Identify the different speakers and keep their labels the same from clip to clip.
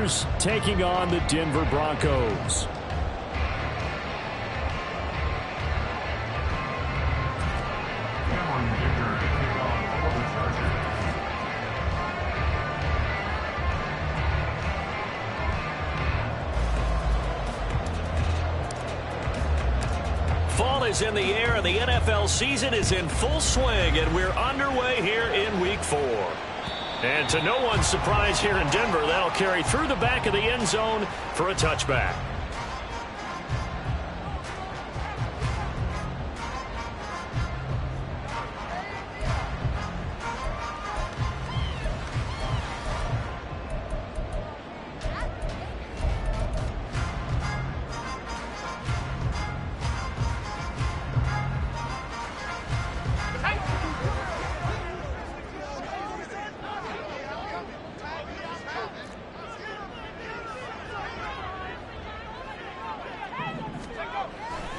Speaker 1: Chargers taking on the Denver Broncos.
Speaker 2: Fall is in the air, and the NFL season is in full swing, and we're underway here in Week 4. And to no one's surprise here in Denver, that'll carry through the back of the end zone for a touchback.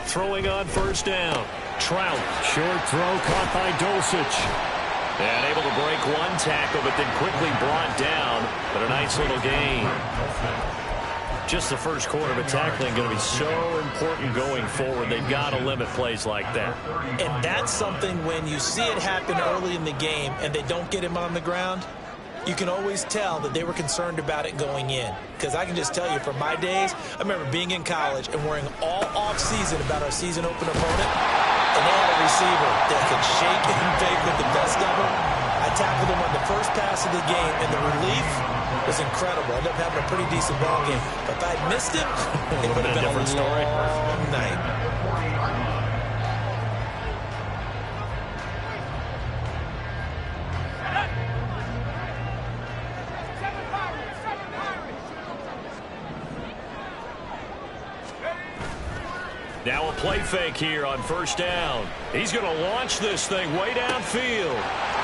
Speaker 2: Throwing on first down. Trout.
Speaker 1: Short throw caught by Dulcich.
Speaker 2: And able to break one tackle, but then quickly brought down. But a nice little gain. Just the first quarter, but tackling going to be so important going forward. They've got to limit plays like that.
Speaker 3: And that's something when you see it happen early in the game and they don't get him on the ground, you can always tell that they were concerned about it going in. Because I can just tell you from my days, I remember being in college and worrying all off-season about our season open opponent. And they had a receiver that could shake and bake with the best of them. I tackled him on the first pass of the game, and the relief was incredible. I ended up having a pretty decent ball game. But if I'd missed him, it would have been a
Speaker 2: different story.
Speaker 3: long night.
Speaker 2: Now a play fake here on first down. He's going to launch this thing way downfield.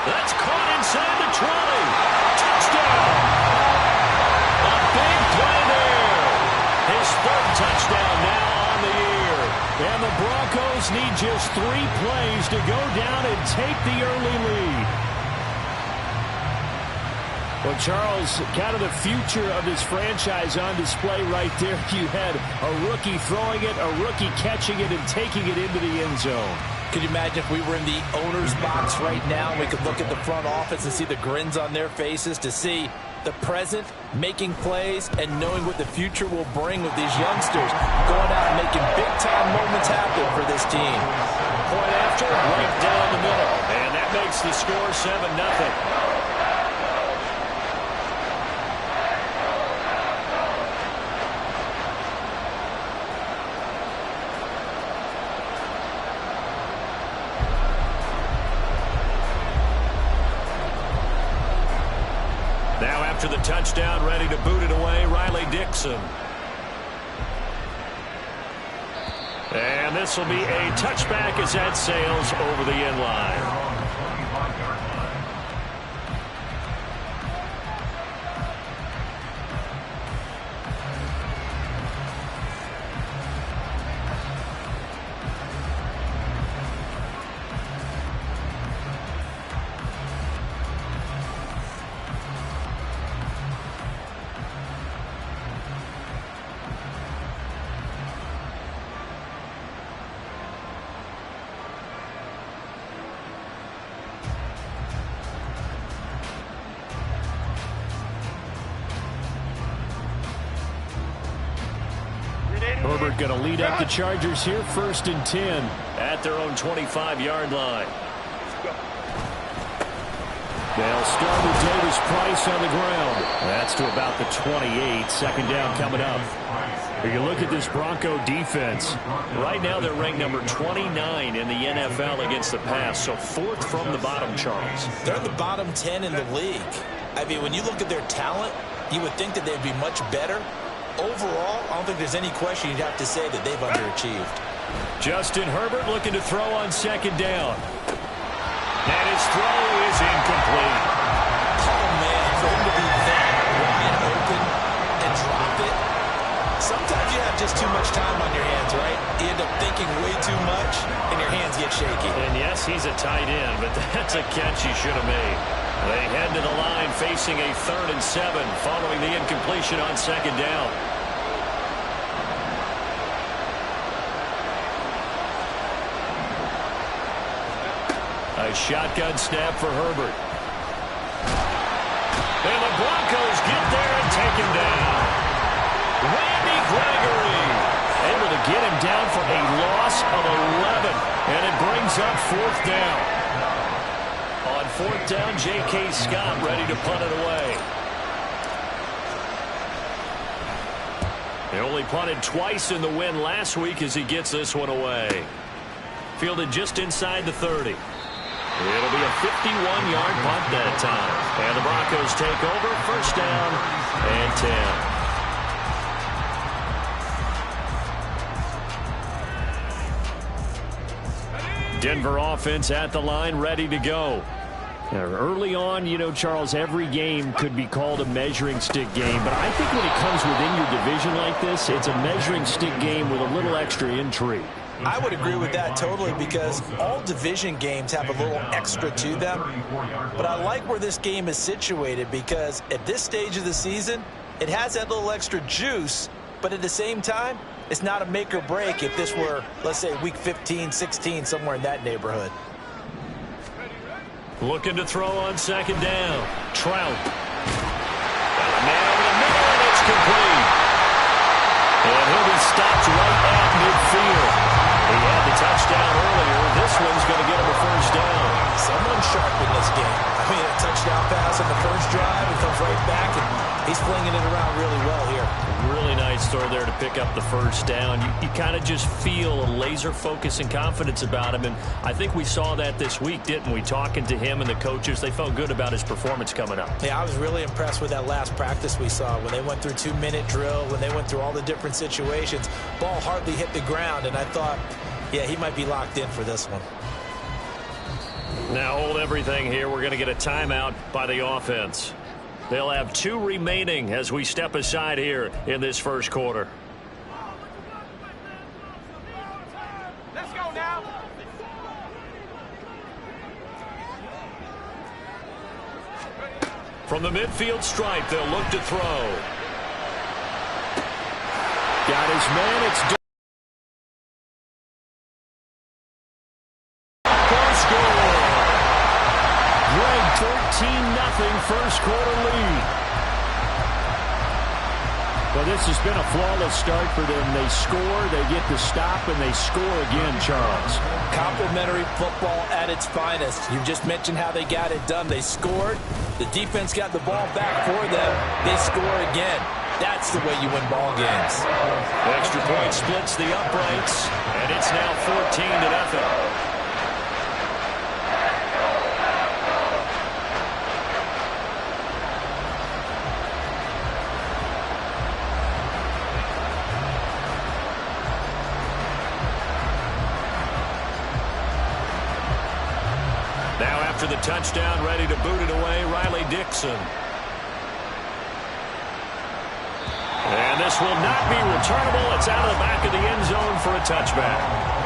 Speaker 2: That's caught inside the 20. Touchdown! A big play there. His third touchdown now on the year.
Speaker 1: And the Broncos need just 3 plays to go down and take the early lead. Well, Charles, kind of the future of this franchise on display right there. You had a rookie throwing it, a rookie catching it, and taking it into the end zone.
Speaker 3: Could you imagine if we were in the owner's box right now and we could look at the front office and see the grins on their faces, to see the present making plays and knowing what the future will bring with these youngsters going out and making big-time moments happen for this team.
Speaker 2: Point after, right down the middle. And that makes the score 7-0. After the touchdown, ready to boot it away, Riley Dixon. And this will be a touchback as that sails over the end line.
Speaker 1: Herbert going to lead up the Chargers here, 1st and 10.
Speaker 2: At their own 25-yard line.
Speaker 1: They'll start with Davis Price on the ground. That's to about the 28. 2nd down coming up. You look at this Bronco defense.
Speaker 2: Right now they're ranked number 29 in the NFL against the pass, so 4th from the bottom, Charles.
Speaker 3: They're in the bottom 10 in the league. I mean, when you look at their talent, you would think that they'd be much better. Overall, I don't think there's any question you'd have to say that they've underachieved.
Speaker 1: Justin Herbert looking to throw on 2nd down. And his throw is incomplete.
Speaker 3: Oh, man, for him to be that wide open and drop it. Sometimes you have just too much time on your hands, right? You end up thinking way too much, and your hands get shaky.
Speaker 2: And yes, he's a tight end, but that's a catch he should have made. They head to the line facing a 3rd and 7 following the incompletion on 2nd down. A shotgun snap for Herbert. And the Broncos get there and take him down. Randy Gregory able to get him down for a loss of 11. And it brings up 4th down. On 4th down, J.K. Scott ready to punt it away. They only punted twice in the win last week as he gets this one away. Fielded just inside the 30. It'll be a 51-yard punt that time. And the Broncos take over, 1st down and 10. Denver offense at the line, ready to go. Now, early on, you know, Charles, every game could be called a measuring stick game. But I think when it comes within your division like this, it's a measuring stick game with a little extra intrigue.
Speaker 3: I would agree with that totally because all division games have a little extra to them. But I like where this game is situated because at this stage of the season, it has that little extra juice. But at the same time, it's not a make or break if this were, let's say, week 15, 16, somewhere in that neighborhood.
Speaker 2: Looking to throw on 2nd down. Trout. Now in the middle, and it's complete. And he'll be stopped right at midfield. He had the touchdown earlier. This one's going to get him a 1st down.
Speaker 3: Someone sharp in this game. I mean, a touchdown pass on the first drive. He comes right back, and he's flinging it around really well here.
Speaker 2: Really nice throw there to pick up the 1st down. You kind of just feel a laser focus and confidence about him, and I think we saw that this week, didn't we? Talking to him and the coaches, they felt good about his performance coming up.
Speaker 3: Yeah, I was really impressed with that last practice we saw when they went through 2-minute drill, when they went through all the different situations. Ball hardly hit the ground, and I thought, yeah, he might be locked in for this one.
Speaker 2: Now hold everything here. We're going to get a timeout by the offense. They'll have 2 remaining as we step aside here in this 1st quarter.
Speaker 4: Let's go now.
Speaker 2: From the midfield stripe, they'll look to throw.
Speaker 1: Got his man. It's score. Greg, 13-0 1st quarter lead. Well, this has been a flawless start for them. They score, they get the stop, and they score again, Charles.
Speaker 3: Complimentary football at its finest. You just mentioned how they got it done. They scored. The defense got the ball back for them. They score again. That's the way you win ball games.
Speaker 2: Extra point splits the uprights, and it's now 14-0. Now after the touchdown, ready to boot it away, Riley Dixon. And this will not be returnable. It's out of the back of the end zone for a touchback.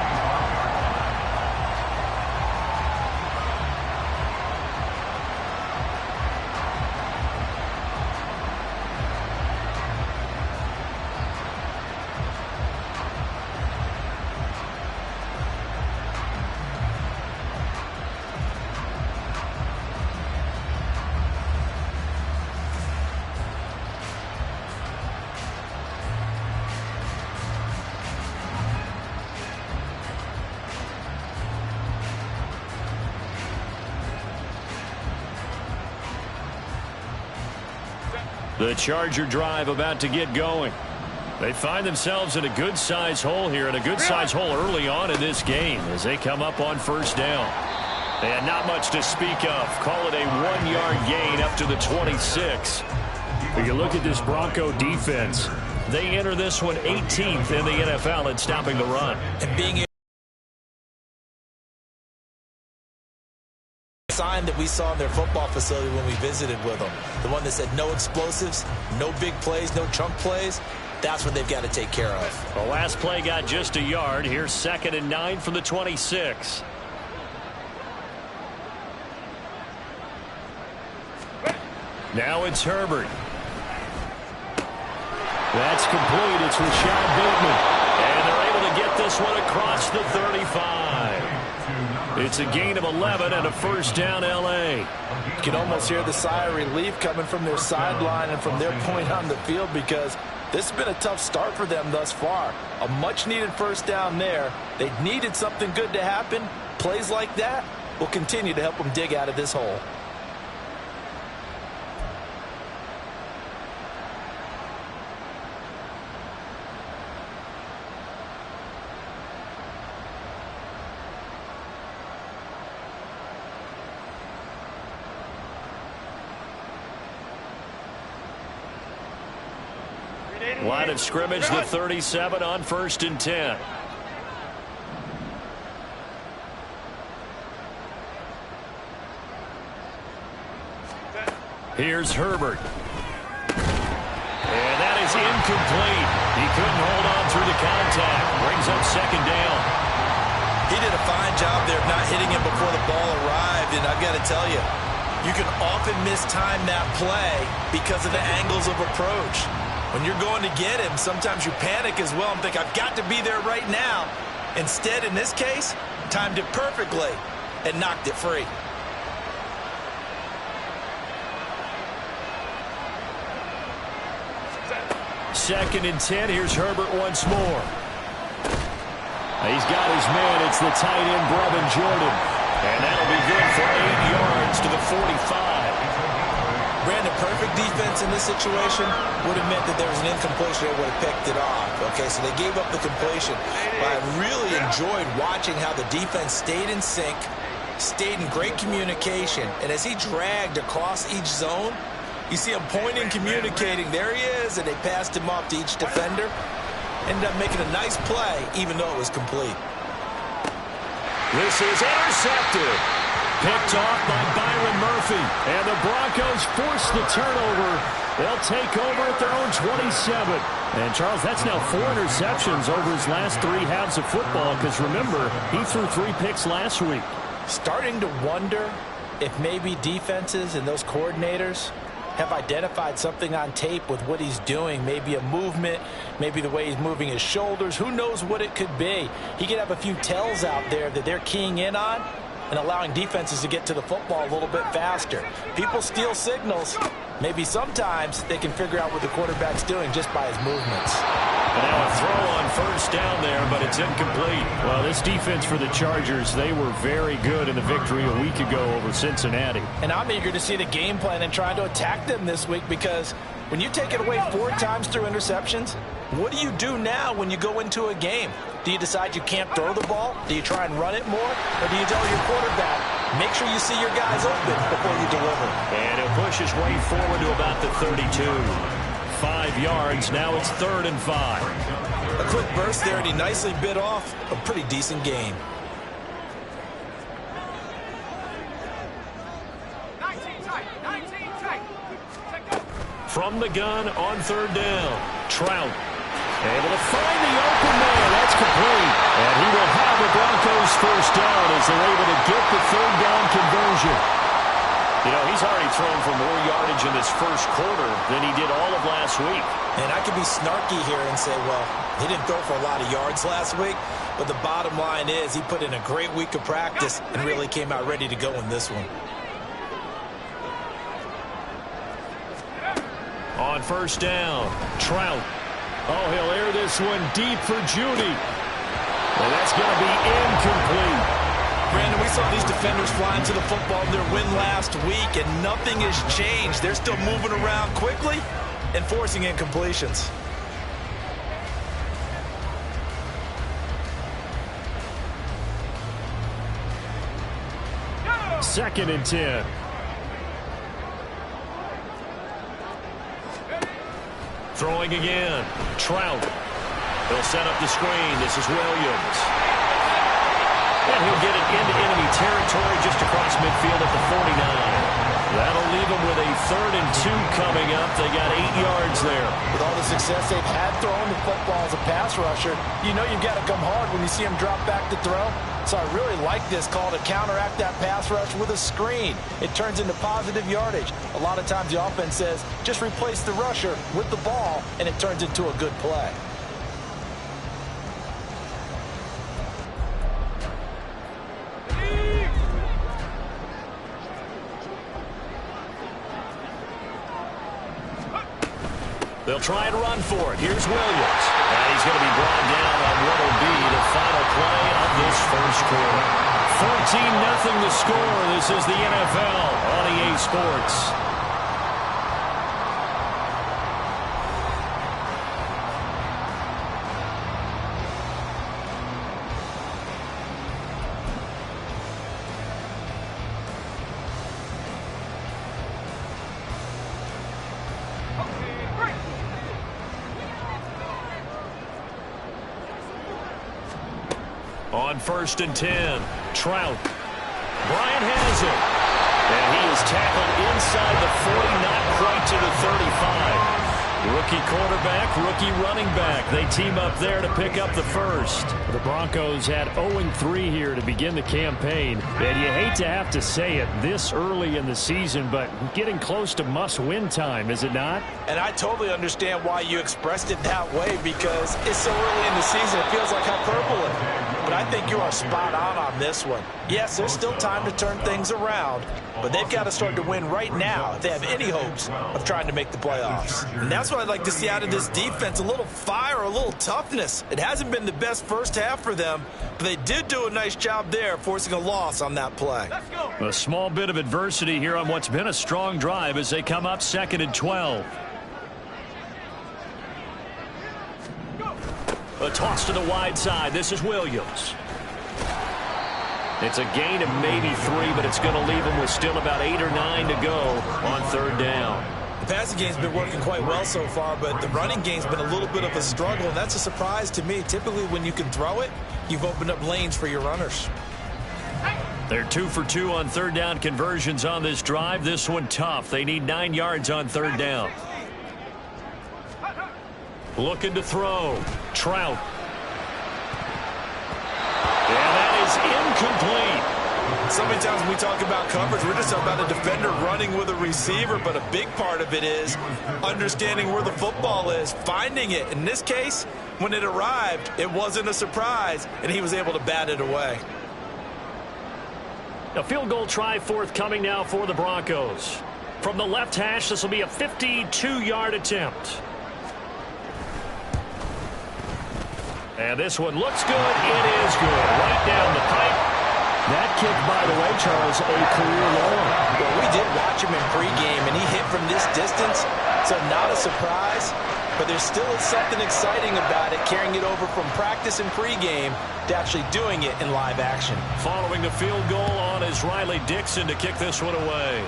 Speaker 2: The Charger drive about to get going. They find themselves in a good-sized hole here, and a good-sized hole early on in this game as they come up on 1st down. And not much to speak of. Call it a 1-yard gain up to the 26.
Speaker 1: If you look at this Bronco defense,
Speaker 2: they enter this one 18th in the NFL in stopping the run.
Speaker 3: And being sign that we saw in their football facility when we visited with them. The one that said no explosives, no big plays, no chunk plays. That's what they've got to take care of.
Speaker 2: The last play got just a yard. Here's 2nd and 9 from the 26.
Speaker 1: Now it's Herbert. That's complete. It's Rashad Bateman.
Speaker 2: And they're able to get this one across the 35.
Speaker 1: It's a gain of 11 and a first down, L.A.
Speaker 3: You can almost hear the sigh of relief coming from their sideline and from their point on the field, because this has been a tough start for them thus far. A much-needed first down there. They needed something good to happen. Plays like that will continue to help them dig out of this hole.
Speaker 2: Line of scrimmage, the 37 on 1st and 10. Here's Herbert. And that is incomplete. He couldn't hold on through the contact. Brings up 2nd down.
Speaker 3: He did a fine job there of not hitting him before the ball arrived, and I've got to tell you, you can often mistime that play because of the angles of approach. When you're going to get him, sometimes you panic as well and think, I've got to be there right now. Instead, in this case, timed it perfectly and knocked it free.
Speaker 1: Second and 10. Here's Herbert once more. He's got his man. It's the tight end, Brevin Jordan.
Speaker 2: And that'll be good for 8 yards to the 45.
Speaker 3: Brandon, perfect defense in this situation would have meant that there was an incompletion. They would have picked it off. Okay, so they gave up the completion. But I really enjoyed watching how the defense stayed in sync, stayed in great communication. And as he dragged across each zone, you see him pointing, communicating. There he is, and they passed him off to each defender. Ended up making a nice play, even though it was complete.
Speaker 2: This is intercepted.
Speaker 1: Picked off by Byron Murphy. And the Broncos force the turnover. They'll take over at their own 27. And, Charles, that's now 4 interceptions over his last 3 halves of football, because, remember, he threw 3 picks last week.
Speaker 3: Starting to wonder if maybe defenses and those coordinators have identified something on tape with what he's doing. Maybe a movement, maybe the way he's moving his shoulders. Who knows what it could be? He could have a few tells out there that they're keying in on and allowing defenses to get to the football a little bit faster. People steal signals. Maybe sometimes they can figure out what the quarterback's doing just by his movements.
Speaker 2: And now a throw on 1st down there, but it's incomplete.
Speaker 1: Well, this defense for the Chargers, they were very good in the victory a week ago over Cincinnati.
Speaker 3: And I'm eager to see the game plan and try to attack them this week, because when you take it away 4 times through interceptions, what do you do now when you go into a game? Do you decide you can't throw the ball? Do you try and run it more? Or do you tell your quarterback, make sure you see your guys open before you deliver?
Speaker 2: And he'll push his way forward to about the 32. 5 yards. Now it's 3rd and 5.
Speaker 3: A quick burst there, and he nicely bit off a pretty decent gain.
Speaker 4: 19 tight. 19 tight.
Speaker 2: From the gun on 3rd down. Trout.
Speaker 1: Able to find the open man. That's complete. And he will have the Broncos first down as they're able to get the 3rd down conversion.
Speaker 2: You know, he's already thrown for more yardage in this first quarter than he did all of last week.
Speaker 3: And I could be snarky here and say, well, he didn't throw for a lot of yards last week, but the bottom line is he put in a great week of practice and really came out ready to go in this one.
Speaker 2: On 1st down, Trout.
Speaker 1: Oh, he'll air this one deep for Judy. And that's going to be incomplete.
Speaker 3: Brandon, we saw these defenders flying to the football in their win last week, and nothing has changed. They're still moving around quickly and forcing incompletions.
Speaker 1: Second and 10.
Speaker 2: Throwing again. Trout. He'll set up the screen. This is Williams. And he'll get it into enemy territory just across midfield at the 49. That'll leave him with a 3rd and 2 coming up. They got 8 yards there.
Speaker 3: With all the success they've had throwing the football as a pass rusher, you know you've got to come hard when you see him drop back to throw. So I really like this call to counteract that pass rush with a screen. It turns into positive yardage. A lot of times the offense says, just replace the rusher with the ball, and it turns into a good play.
Speaker 2: They'll try and run for it. Here's Williams. And he's going to be brought down on what will be the final play of this first quarter. 14-0 the score. This is the NFL on EA Sports. On 1st and 10, Trout. Bryant has it. And he is tackled inside the 40, not quite to the 35. Rookie quarterback, rookie running back. They team up there to pick up the first.
Speaker 1: The Broncos had 0-3 here to begin the campaign. And you hate to have to say it this early in the season, but getting close to must-win time, is it not?
Speaker 3: And I totally understand why you expressed it that way, because it's so early in the season, it feels like hyperbole. But I think you are spot on this one. Yes, there's still time to turn things around, but they've got to start to win right now if they have any hopes of trying to make the playoffs. And that's what I'd like to see out of this defense, a little fire, a little toughness. It hasn't been the best first half for them, but they did do a nice job there, forcing a loss on that play.
Speaker 4: Let's go.
Speaker 1: A small bit of adversity here on what's been a strong drive as they come up 2nd and 12.
Speaker 2: A toss to the wide side. This is Williams. It's a gain of maybe 3, but it's going to leave them with still about 8 or 9 to go on 3rd down.
Speaker 3: The passing game's been working quite well so far, but the running game's been a little bit of a struggle, and that's a surprise to me. Typically, when you can throw it, you've opened up lanes for your runners.
Speaker 1: They're 2 for 2 on 3rd down conversions on this drive. This one tough. They need 9 yards on 3rd down. Looking to throw. Trout.
Speaker 2: And that is incomplete.
Speaker 3: So many times when we talk about coverage, we're just talking about a defender running with a receiver, but a big part of it is understanding where the football is, finding it. In this case, when it arrived, it wasn't a surprise, and he was able to bat it away.
Speaker 1: A field goal try forthcoming now for the Broncos. From the left hash, this will be a 52-yard attempt. And this one looks good. It is good. Right down the pipe. That kick, by the way, Charles, a career long.
Speaker 3: Well, we did watch him in pregame, and he hit from this distance, so not a surprise. But there still is something exciting about it, carrying it over from practice and pregame to actually doing it in live action.
Speaker 2: Following the field goal on is Riley Dixon to kick this one away.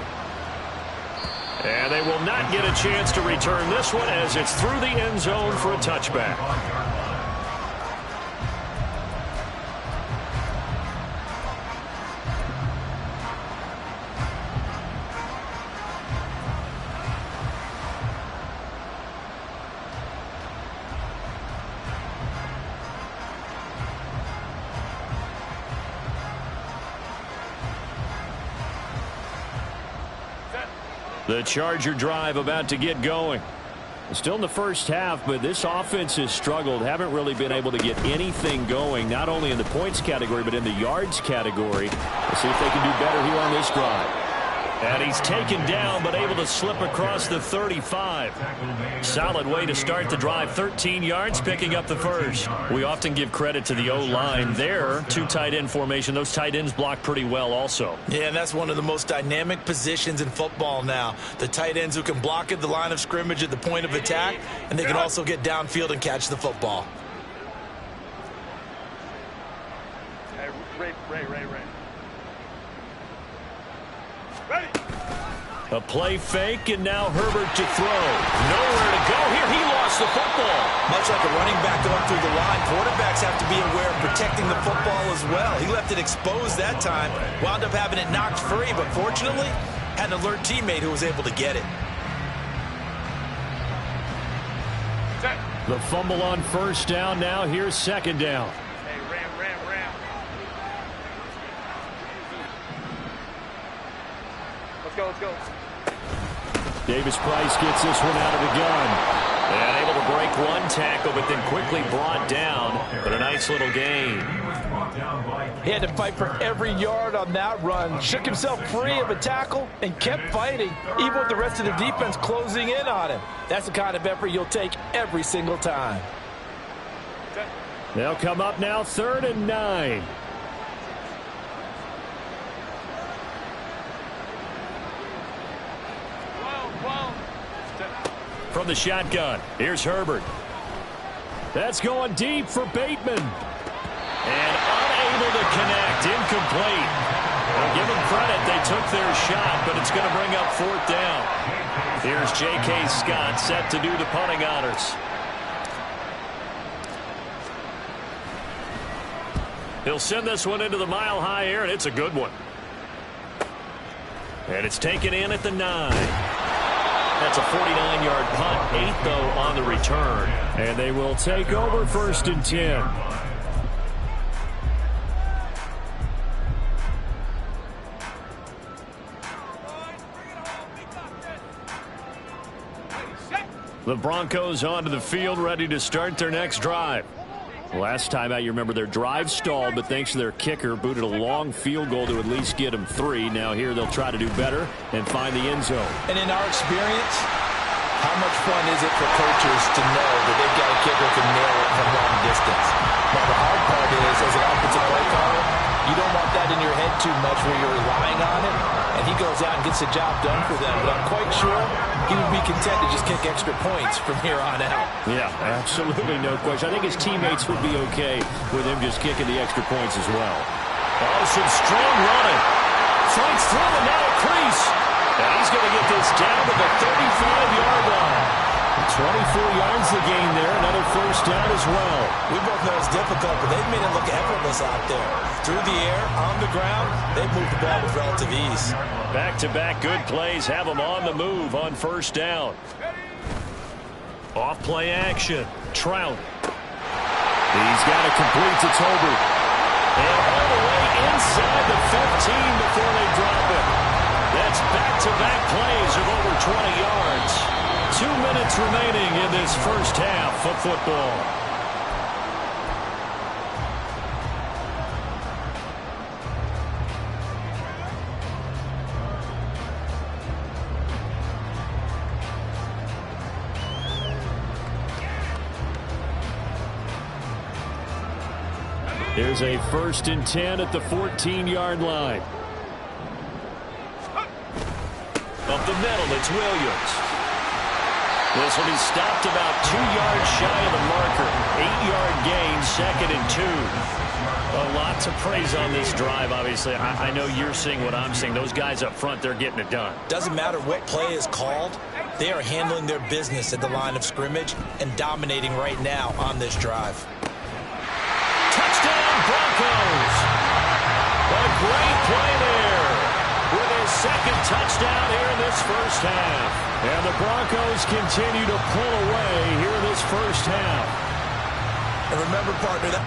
Speaker 1: And they will not get a chance to return this one as it's through the end zone for a touchback. The Charger drive about to get going. Still in the first half, but this offense has struggled. Haven't really been able to get anything going, not only in the points category, but in the yards category. Let's see if they can do better here on this drive. And he's taken down, but able to slip across the 35. Solid way to start the drive. 13 yards, picking up the first. We often give credit to the O-line there. 2 tight end formation. Those tight ends block pretty well also.
Speaker 3: Yeah, and that's one of the most dynamic positions in football now. The tight ends who can block at the line of scrimmage at the point of attack, and they can also get downfield and catch the football.
Speaker 4: Hey, Ray.
Speaker 2: A play fake, and now Herbert to throw. Nowhere to go here. He lost the football.
Speaker 3: Much like a running back going through the line, quarterbacks have to be aware of protecting the football as well. He left it exposed that time, wound up having it knocked free, but fortunately, had an alert teammate who was able to get it.
Speaker 1: The fumble on first down. Now here's second down.
Speaker 4: Hey, Ram. Let's go.
Speaker 1: Davis Price gets this one out of the gun.
Speaker 2: And able to break one tackle, but then quickly brought down. But a nice little gain.
Speaker 3: He had to fight for every yard on that run. Shook himself free of a tackle and kept fighting, even with the rest of the defense closing in on him. That's the kind of effort you'll take every single time.
Speaker 1: They'll come up now 3rd and 9. From the shotgun, here's Herbert. That's going deep for Bateman.
Speaker 2: And unable to connect, incomplete. Well, give them credit, they took their shot, but it's going to bring up 4th down. Here's J.K. Scott set to do the punting honors. He'll send this one into the mile-high air, and it's a good one. And it's taken in at the 9. That's a 49-yard punt, 8 though on the return.
Speaker 1: And they will take over 1st and 10.
Speaker 2: The Broncos onto the field, ready to start their next drive.
Speaker 1: Last time out, you remember their drive stalled, but thanks to their kicker, booted a long field goal to at least get them 3. Now here they'll try to do better and find the end zone.
Speaker 3: And in our experience, how much fun is it for coaches to know that they've got a kicker who can nail it from long distance? Now the hard part is, as an offensive play caller, you don't want that in your head too much where you're relying on it, and he goes out and gets the job done for them. But I'm quite sure he would be content to just kick extra points from here on out.
Speaker 1: Yeah, absolutely no question. I think his teammates would be okay with him just kicking the extra points as well.
Speaker 2: Oh, some strong running. Fights through and now a crease. And he's going to get this down to the 35-yard line.
Speaker 1: 24 yards the gain there. Another 1st down as well.
Speaker 3: We both know it's difficult, but they've made it look effortless out there. Through the air, on the ground, they've moved the ball with relative ease.
Speaker 2: Back-to-back good plays have them on the move on 1st down. Off play action. Trout.
Speaker 1: He's got it complete to Tolbert.
Speaker 2: And all the way inside the 15 before they drop it. That's back-to-back plays of over 20 yards. 2 minutes remaining in this first half of football.
Speaker 1: Here's a 1st and 10 at the 14-yard line.
Speaker 2: Up the middle, it's Williams. This will be stopped about 2 yards shy of the marker. 8-yard gain, 2nd and 2. A lot to praise on this drive, obviously. I know you're seeing what I'm seeing. Those guys up front, they're getting it done.
Speaker 3: Doesn't matter what play is called. They are handling their business at the line of scrimmage and dominating right now on this drive.
Speaker 2: Touchdown, Broncos. A great play there with his 2nd touchdown here in this first half.
Speaker 1: And the Broncos continue to pull away here in this first half.
Speaker 3: And remember, partner, that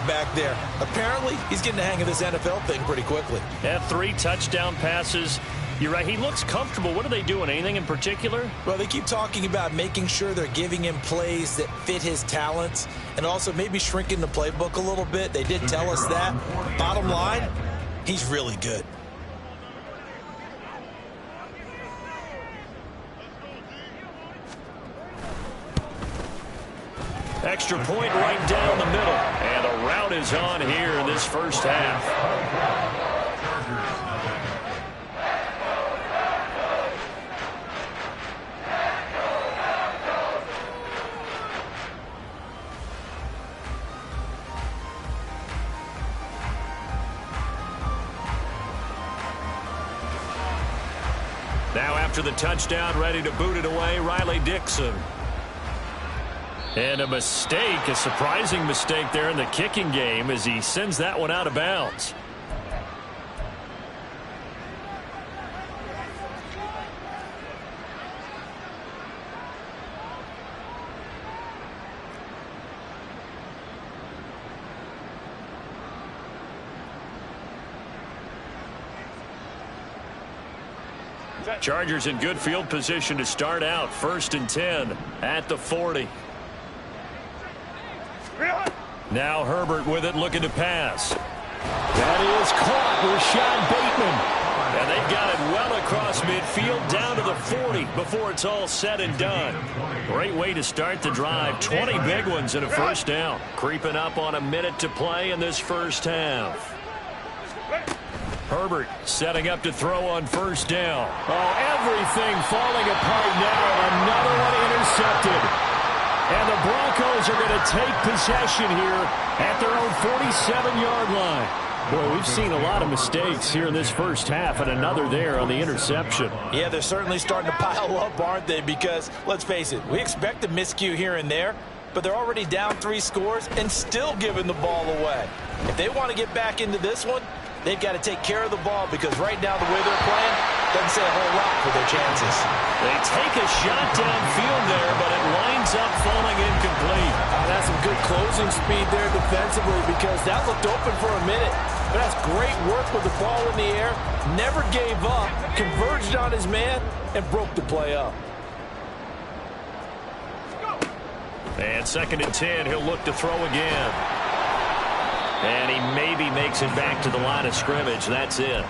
Speaker 3: back there. Apparently, he's getting the hang of this NFL thing pretty quickly.
Speaker 2: Yeah, 3 touchdown passes. You're right. He looks comfortable. What are they doing? Anything in particular?
Speaker 3: Well, they keep talking about making sure they're giving him plays that fit his talents and also maybe shrinking the playbook a little bit. They did tell us that. Bottom line, he's really good.
Speaker 2: Extra point right down the middle. And the rout is on here in this first half. Now after the touchdown, ready to boot it away, Riley Dixon. And a mistake, a surprising mistake there in the kicking game as he sends that one out of bounds. Chargers in good field position to start out. 1st and 10 at the 40. Now Herbert with it, looking to pass.
Speaker 1: That is caught. Rashad Bateman.
Speaker 2: And they've got it well across midfield down to the 40 before it's all said and done. Great way to start the drive. 20 big ones and a first down. Creeping up on a minute to play in this first half. Herbert setting up to throw on 1st down.
Speaker 1: Oh, everything falling apart now. Another one intercepted. And the Broncos are going to take possession here at their own 47-yard line. Boy, we've seen a lot of mistakes here in this first half, and another there on the interception.
Speaker 3: Yeah, they're certainly starting to pile up, aren't they? Because, let's face it, we expect a miscue here and there, but they're already down 3 scores and still giving the ball away. If they want to get back into this one, they've got to take care of the ball because right now the way they're playing doesn't say a whole lot for their chances.
Speaker 2: They take a shot downfield there, but it winds up falling incomplete.
Speaker 3: That's some good closing speed there defensively because that looked open for a minute. But that's great work with the ball in the air. Never gave up, converged on his man, and broke the play up.
Speaker 2: And 2nd and 10, he'll look to throw again. And he maybe makes it back to the line of scrimmage. That's it.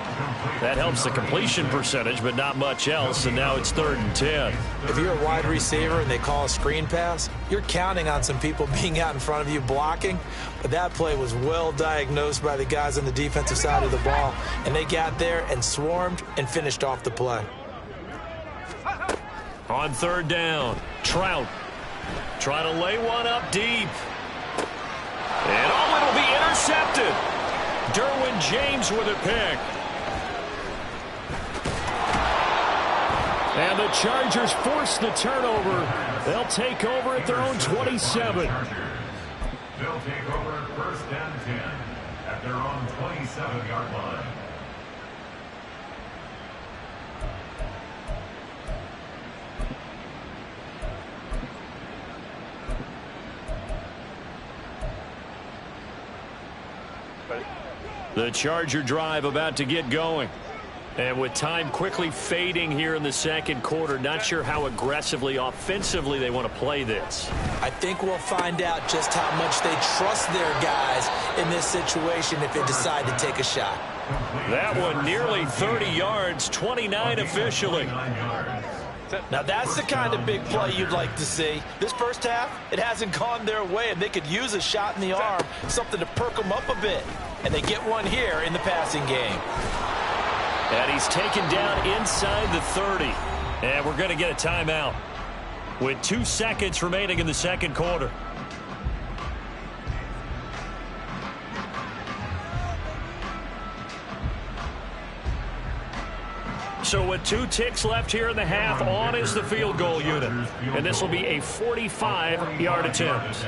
Speaker 2: That helps the completion percentage, but not much else. And now it's 3rd and 10.
Speaker 3: If you're a wide receiver and they call a screen pass, you're counting on some people being out in front of you blocking. But that play was well diagnosed by the guys on the defensive side of the ball. And they got there and swarmed and finished off the play.
Speaker 2: On 3rd down, Trout trying to lay one up deep. And it'll be intercepted. Derwin James with a pick.
Speaker 1: And the Chargers force the turnover. They'll take over at their own 27.
Speaker 5: They'll take over 1st and 10 at their own 27-yard line.
Speaker 2: The Charger drive about to get going. And with time quickly fading here in the 2nd quarter, not sure how aggressively, offensively they want to play this.
Speaker 3: I think we'll find out just how much they trust their guys in this situation if they decide to take a shot.
Speaker 2: That one nearly 30 yards, 29 officially.
Speaker 3: Now that's the kind of big play you'd like to see. This first half, it hasn't gone their way, and they could use a shot in the arm, something to perk them up a bit. And they get one here in the passing game.
Speaker 2: And he's taken down inside the 30. And we're going to get a timeout with 2 seconds remaining in the 2nd quarter. So with 2 ticks left here in the half, on is the field goal unit. And this will be a 45-yard attempt.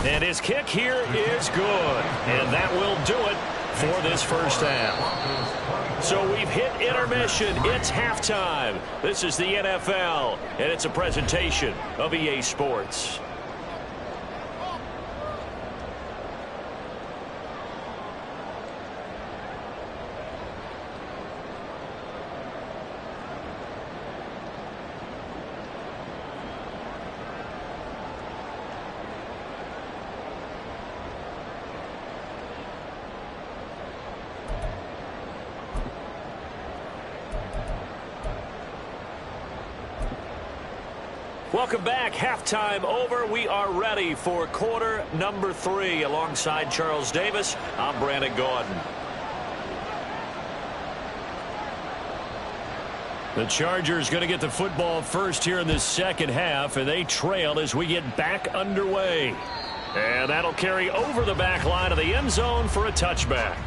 Speaker 2: And his kick here is good. And that will do it for this first half. So we've hit intermission. It's halftime. This is the NFL, and it's a presentation of EA Sports. Welcome back. Halftime over. We are ready for quarter number 3. Alongside Charles Davis, I'm Brandon Gaudin. The Chargers going to get the football first here in this second half, and they trail as we get back underway. And that'll carry over the back line of the end zone for a touchback.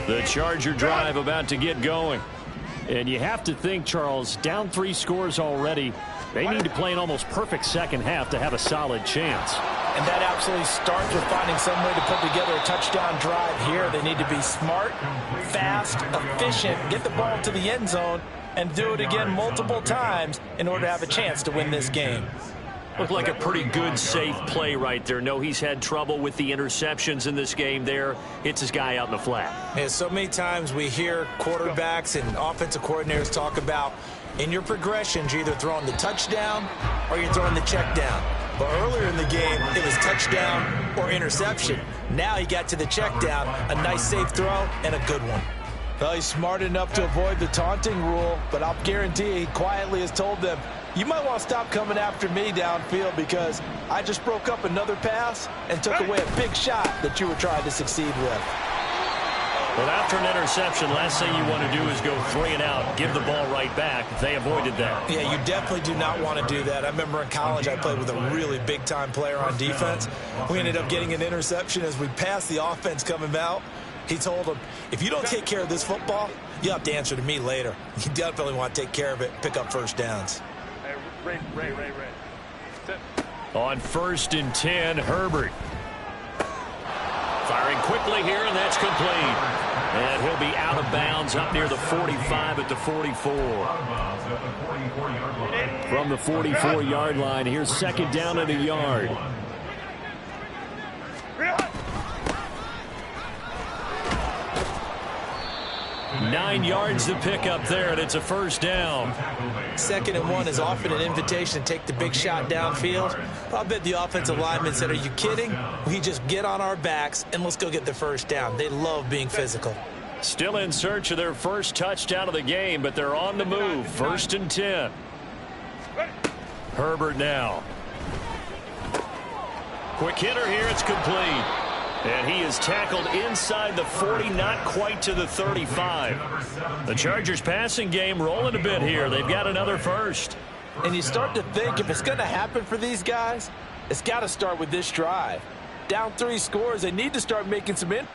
Speaker 2: The Charger drive about to get going. And you have to think, Charles, down 3 scores already. They need to play an almost perfect second half to have a solid chance.
Speaker 3: And that absolutely starts with finding some way to put together a touchdown drive here. They need to be smart, fast, efficient, get the ball to the end zone, and do it again multiple times in order to have a chance to win this game.
Speaker 2: Looked like a pretty good, safe play right there. No, he's had trouble with the interceptions in this game there. Hits his guy out in the flat.
Speaker 3: Yeah, so many times we hear quarterbacks and offensive coordinators talk about in your progressions, you're either throwing the touchdown or you're throwing the check down. But earlier in the game, it was touchdown or interception. Now he got to the check down, a nice safe throw, and a good one. Well, he's smart enough to avoid the taunting rule, but I'll guarantee he quietly has told them, you might want to stop coming after me downfield because I just broke up another pass and took away a big shot that you were trying to succeed with.
Speaker 2: Well, after an interception, last thing you want to do is go 3 and out, give the ball right back. They avoided that.
Speaker 3: Yeah, you definitely do not want to do that. I remember in college I played with a really big-time player on defense. We ended up getting an interception as we passed the offense coming out. He told him, if you don't take care of this football, you'll have to answer to me later. You definitely want to take care of it, pick up first downs.
Speaker 4: Ray.
Speaker 2: On 1st and 10, Herbert. Firing quickly here, and that's complete. And he'll be out of bounds up near the 45 at the 44. From the 44-yard line, here's 2nd down and a yard. Nine yards to pick up there, and it's a first down.
Speaker 3: 2nd and 1 is often an invitation to take the big shot downfield. I bet the offensive lineman said, are you kidding? We just get on our backs and let's go get the first down. They love being physical.
Speaker 2: Still in search of their first touchdown of the game, but they're on the move. 1st and 10. Herbert now. Quick hitter here, it's complete. And he is tackled inside the 40, not quite to the 35. The Chargers passing game rolling a bit here. They've got another first.
Speaker 3: And you start to think if it's going to happen for these guys, it's got to start with this drive. Down 3 scores, they need to start making some in.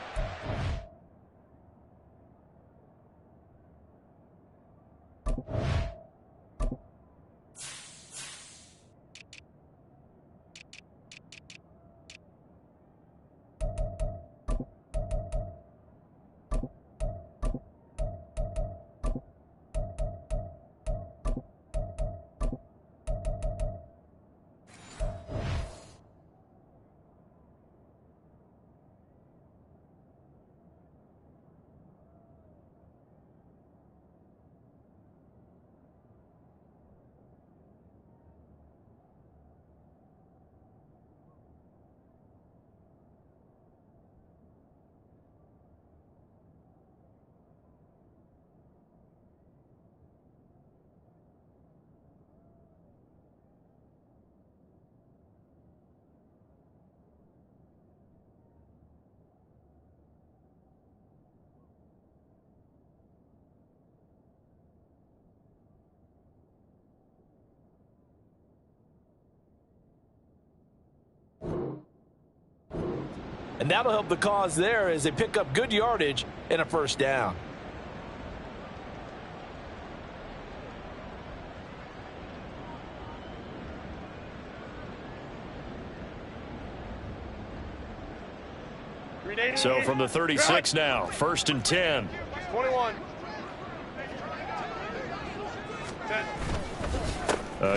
Speaker 3: And that'll help the cause there as they pick up good yardage and a first down.
Speaker 2: So from the 36 now, 1st and 10.
Speaker 4: 21.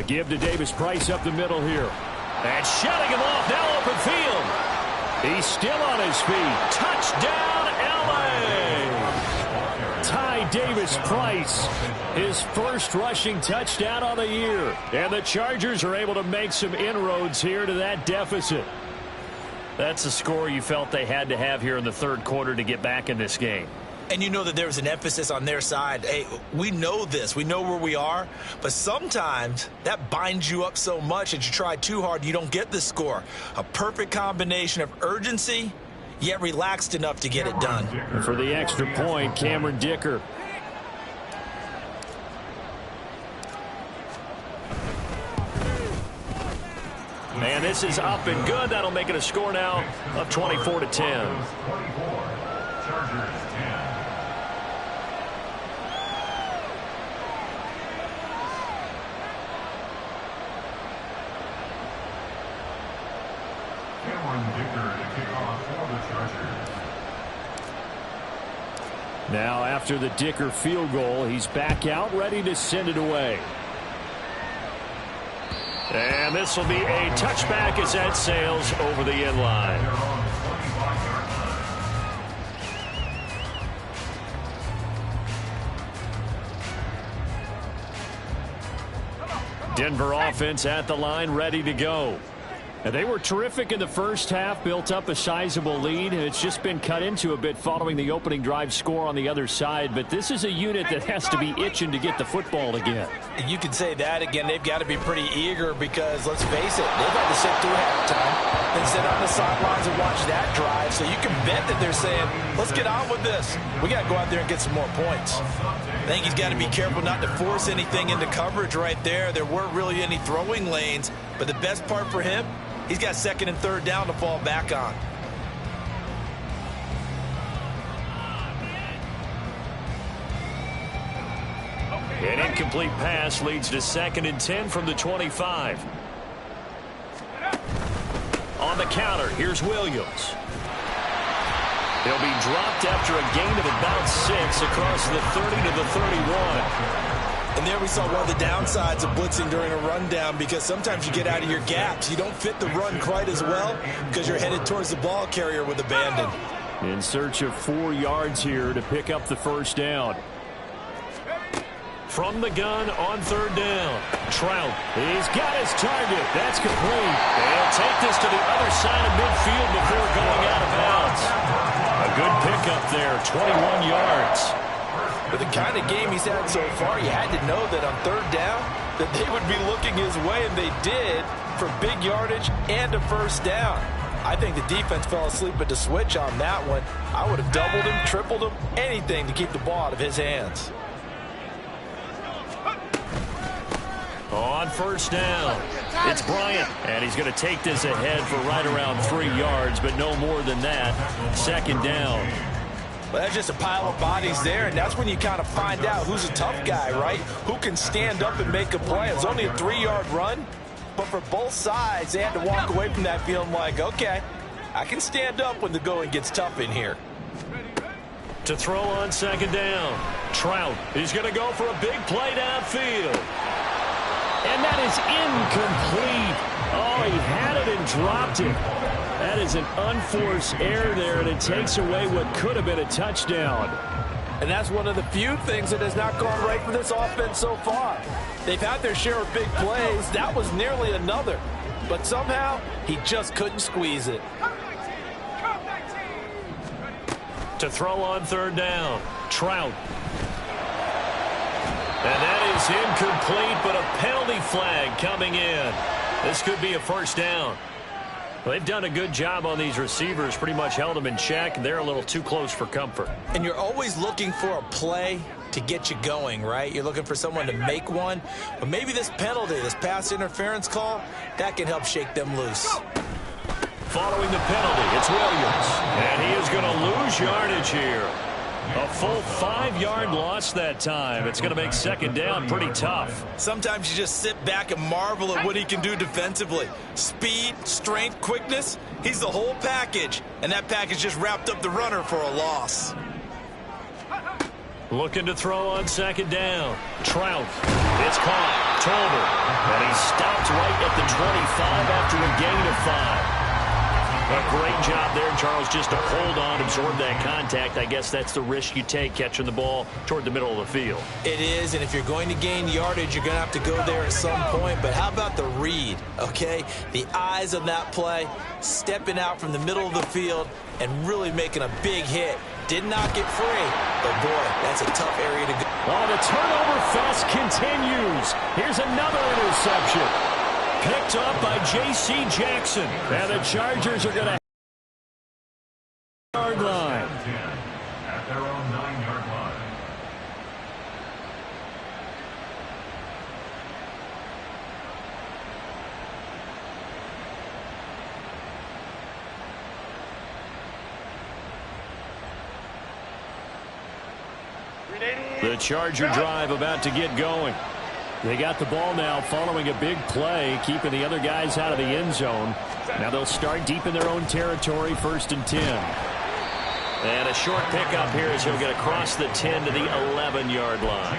Speaker 1: Give to Davis-Price up the middle here. And shutting him off, now open field. He's still on his feet. Touchdown, L.A. Ty Davis-Price, his first rushing touchdown on the year. And the Chargers are able to make some inroads here to that deficit.
Speaker 2: That's a score you felt they had to have here in the third quarter to get back in this game.
Speaker 3: And you know that there's an emphasis on their side. Hey, we know this. We know where we are. But sometimes that binds you up so much that you try too hard, you don't get the score. A perfect combination of urgency, yet relaxed enough to get it done.
Speaker 1: And for the extra point, Cameron Dicker.
Speaker 2: And this is up and good. That'll make it a score now of 24-10.
Speaker 5: 24. Chargers 10. Cameron Dicker to kick off for the Chargers.
Speaker 1: Now after the Dicker field goal, he's back out ready to send it away.
Speaker 2: And this will be a touchback as that sails over the end line.
Speaker 5: They're on the 25-yard line.
Speaker 1: Denver offense at the line, ready to go. And they were terrific in the first half, built up a sizable lead, and it's just been cut into a bit following the opening drive score on the other side. But this is a unit that has to be itching to get the football again.
Speaker 3: You can say that again. They've got to be pretty eager because, let's face it, they've had to sit through halftime and sit on the sidelines and watch that drive. So you can bet that they're saying, let's get on with this. We got to go out there and get some more points. I think he's got to be careful not to force anything into coverage right there. There weren't really any throwing lanes. But the best part for him, he's got second and third down to fall back on.
Speaker 2: An incomplete pass leads to 2nd and 10 from the 25. On the counter, here's Williams. He'll be dropped after a gain of about 6 across the 30 to the 31.
Speaker 3: And there we saw one of the downsides of blitzing during a rundown, because sometimes you get out of your gaps. You don't fit the run quite as well because you're headed towards the ball carrier with abandon.
Speaker 1: In search of 4 yards here to pick up the first down.
Speaker 2: From the gun on third down, Trout.
Speaker 1: He's got his target. That's complete.
Speaker 2: They'll take this to the other side of midfield before going out of bounds. A good pickup there, 21 yards.
Speaker 3: With the kind of game he's had so far, you had to know that on third down that they would be looking his way, and they did, for big yardage and a first down. I think the defense fell asleep at the switch on that one. I would have doubled him, tripled him, anything to keep the ball out of his hands.
Speaker 2: On first down, it's Bryant, and he's going to take this ahead for right around 3 yards, but no more than that. 2nd down.
Speaker 3: Well, that's just a pile of bodies there, and that's when you kind of find out who's a tough guy, right? Who can stand up and make a play. It's only a 3-yard run, but for both sides, they had to walk away from that feeling like, okay, I can stand up when the going gets tough in here.
Speaker 2: To throw on 2nd down, Trout. He's going to go for a big play downfield.
Speaker 1: And that is incomplete. Oh, he had it and dropped it. That is an unforced error there, and it takes away what could have been a touchdown.
Speaker 3: And that's one of the few things that has not gone right for this offense so far. They've had their share of big plays. That was nearly another. But somehow, he just couldn't squeeze it.
Speaker 2: To throw on third down, Trout. And that is incomplete, but a penalty flag coming in. This could be a first down. Well, they've done a good job on these receivers, pretty much held them in check, and they're a little too close for comfort.
Speaker 3: And you're always looking for a play to get you going, right? You're looking for someone to make one. But maybe this penalty, this pass interference call, that can help shake them loose.
Speaker 2: Following the penalty, it's Williams. And he is going to lose yardage here. A full 5-yard loss that time. It's going to make 2nd down pretty tough.
Speaker 3: Sometimes you just sit back and marvel at what he can do defensively. Speed, strength, quickness, he's the whole package. And that package just wrapped up the runner for a loss.
Speaker 2: Looking to throw on 2nd down. Trout. It's caught. Tolbert. And he stopped right at the 25 after a gain of 5. A great job there, Charles, just to hold on, absorb that contact. I guess that's the risk you take catching the ball toward the middle of the field.
Speaker 3: It is, and if you're going to gain yardage, you're going to have to go there at some point. But how about the read, okay? The eyes of that play, stepping out from the middle of the field and really making a big hit. Did not get free, but boy, that's a tough area to go.
Speaker 1: Oh, the turnover fest continues. Here's another interception. Picked up by J.C. Jackson. And the Chargers are going to yard line.
Speaker 5: At their own 9-yard line.
Speaker 1: The Charger drive about to get going. They got the ball now following a big play, keeping the other guys out of the end zone. Now they'll start deep in their own territory, 1st and 10.
Speaker 2: And a short pickup here as he'll get across the 10 to the 11-yard line.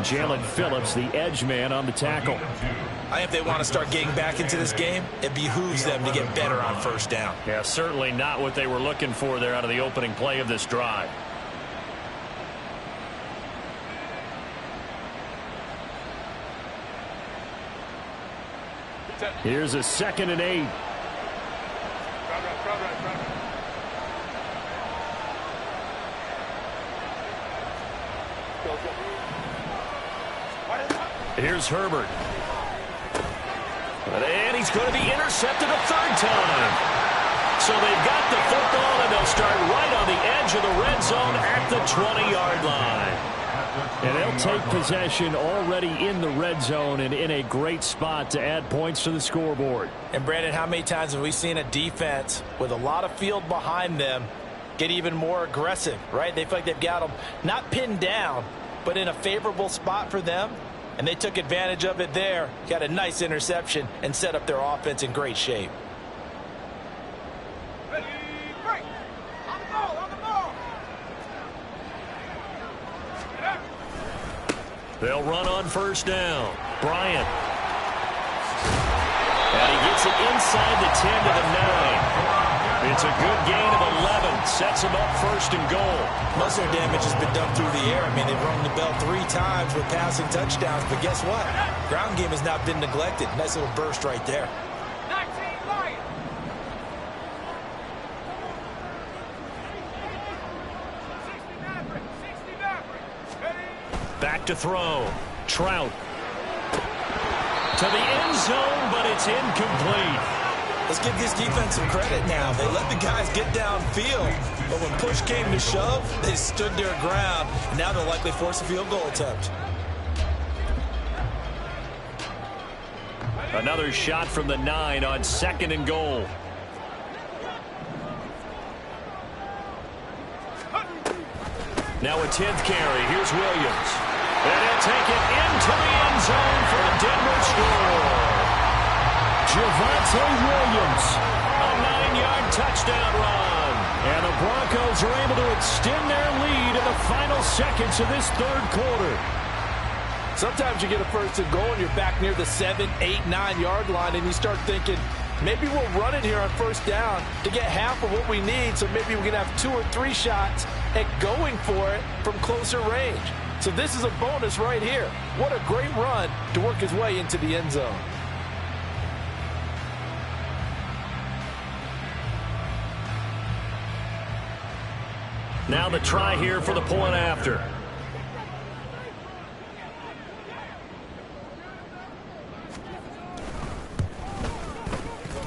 Speaker 1: Jalen Phillips, the edge man on the tackle.
Speaker 3: I think if they want to start getting back into this game, it behooves them to get better on 1st down.
Speaker 2: Yeah, certainly not what they were looking for there out of the opening play of this drive.
Speaker 1: Here's a 2nd and 8.
Speaker 2: Here's Herbert. And he's going to be intercepted a 3rd time. So they've got the football, and they'll start right on the edge of the red zone at the 20-yard line.
Speaker 1: And they'll take possession already in the red zone and in a great spot to add points to the scoreboard.
Speaker 3: And, Brandon, how many times have we seen a defense with a lot of field behind them get even more aggressive, right? They feel like they've got them not pinned down, but in a favorable spot for them. And they took advantage of it there, got a nice interception, and set up their offense in great shape.
Speaker 2: They'll run on 1st down. Bryant. And he gets it inside the 10 to the 9. It's a good gain of 11. Sets him up 1st and goal.
Speaker 3: Most of their damage has been done through the air. I mean, they've rung the bell 3 times with passing touchdowns. But guess what? Ground game has not been neglected. Nice little burst right there.
Speaker 2: Back to throw. Trout. To the end zone, but it's incomplete.
Speaker 3: Let's give this defense some credit now. They let the guys get downfield, but when push came to shove, they stood their ground. And now they'll likely force a field goal attempt.
Speaker 2: Another shot from the 9 on 2nd and goal. Now a 10th carry. Here's Williams. And he'll take it into the end zone for a Denver score.
Speaker 1: Javonte Williams.
Speaker 2: A 9-yard touchdown run.
Speaker 1: And the Broncos are able to extend their lead in the final seconds of this 3rd quarter.
Speaker 6: Sometimes you get a 1st and goal and you're back near the 7, 8, 9-yard line, and you start thinking, maybe we'll run it here on 1st down to get half of what we need, so maybe we can have 2 or 3 shots at going for it from closer range. So this is a bonus right here. What a great run to work his way into the end zone.
Speaker 2: Now the try here for the point after.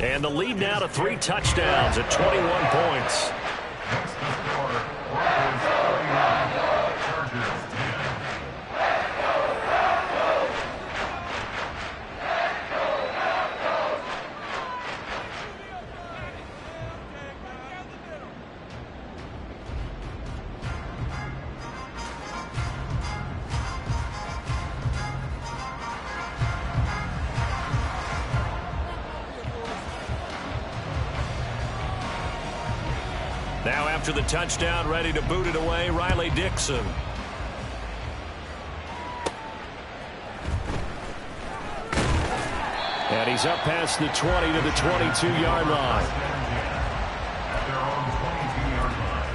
Speaker 2: And the lead now to 3 touchdowns at 21 points.
Speaker 5: Next to score, Broncos 31, Chargers 10.
Speaker 2: Now after the touchdown, ready to boot it away, Riley Dixon.
Speaker 1: And he's up past the 20 to the 22-yard line.
Speaker 5: At their own 22-yard line.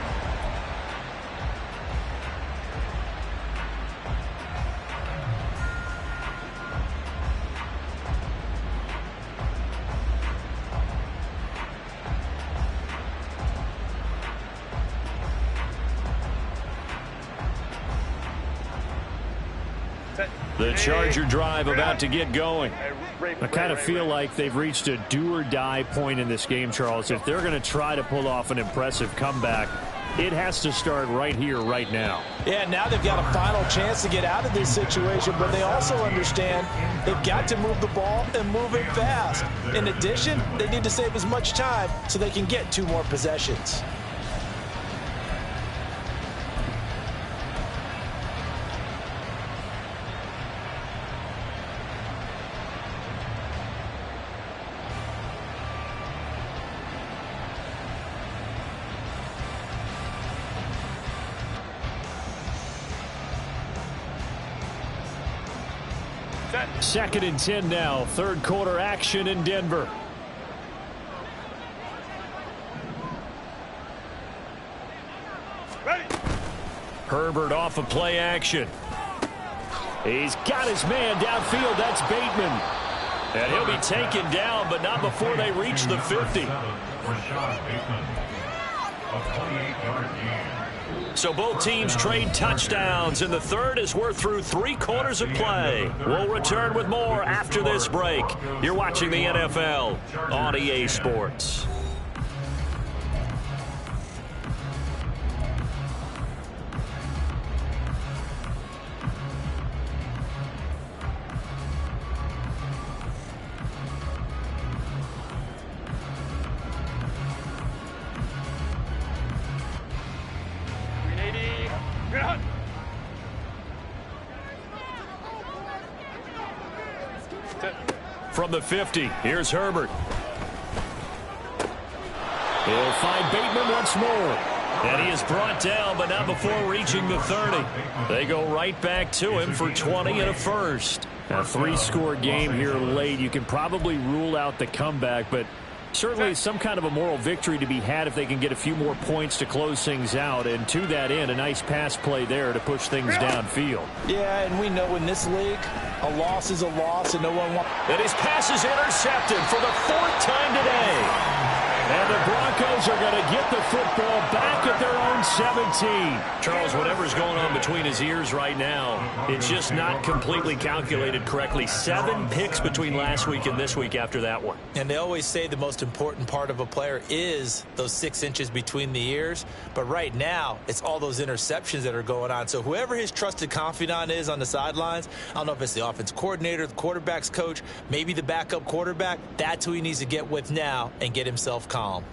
Speaker 1: The Charger drive about to get going. I kind of feel like they've reached a do-or-die point in this game, Charles. If they're going to try to pull off an impressive comeback, it has to start right here, right now.
Speaker 3: Yeah, now they've got a final chance to get out of this situation, but they also understand they've got to move the ball and move it fast. In addition, they need to save as much time so they can get 2 more possessions.
Speaker 1: Second and 10 now. Third quarter action in Denver.
Speaker 4: Ready.
Speaker 1: Herbert off of play action. He's got his man downfield. That's Bateman.
Speaker 2: And he'll be taken down, but not before they reach the 50.
Speaker 5: Rashad Bateman. A 28-yard gain.
Speaker 2: So both teams trade touchdowns in the third as we're through 3 quarters of play. We'll return with more after this break. You're watching the NFL on EA Sports.
Speaker 1: From the 50, here's Herbert. He'll find Bateman once more.
Speaker 2: And he is brought down, but not before reaching the 30.
Speaker 1: They go right back to him for 20 and a first. A 3-score game here late. You can probably rule out the comeback, but certainly some kind of a moral victory to be had if they can get a few more points to close things out. And to that end, a nice pass play there to push things downfield.
Speaker 3: Yeah, and we know in this league, a loss is a loss, and no one wants.
Speaker 2: And his pass is intercepted for the 4th time today.
Speaker 1: And the Broncos are going to get the football back at their own 17.
Speaker 2: Charles, whatever's going on between his ears right now, it's just not completely calculated correctly. 7 picks between last week and this week after that one.
Speaker 3: And they always say the most important part of a player is those 6 inches between the ears. But right now, it's all those interceptions that are going on. So whoever his trusted confidant is on the sidelines, I don't know if it's the offense coordinator, the quarterback's coach, maybe the backup quarterback, that's who he needs to get with now and get himself calm.